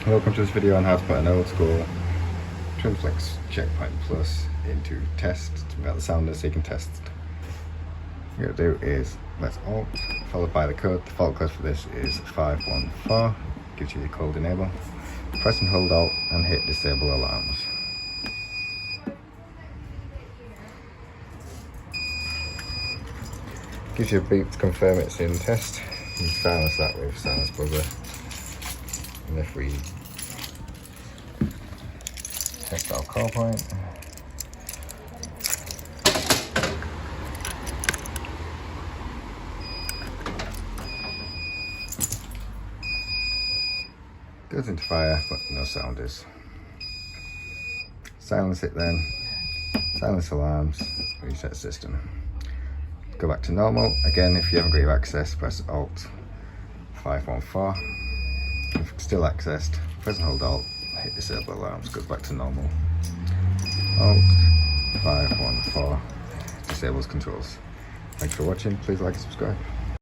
Welcome to this video on how to put an old school Twinflex Checkpoint Plus into test. We've got the sounder so you can test. What you're going to do is press Alt, followed by the code. The default code for this is 514. Gives you the code enable. Press and hold Alt and hit disable alarms. Gives you a beep to confirm it's in test. You can silence that with silence buzzer. And if we test our call point, goes into fire, but no sound is. Silence it then, silence alarms, reset system. Go back to normal. Again, if you haven't got your access, press Alt 514. If it's still accessed, press and hold Alt, hit disable alarms, goes back to normal. Alt 514 disables controls. Thanks for watching, please like and subscribe.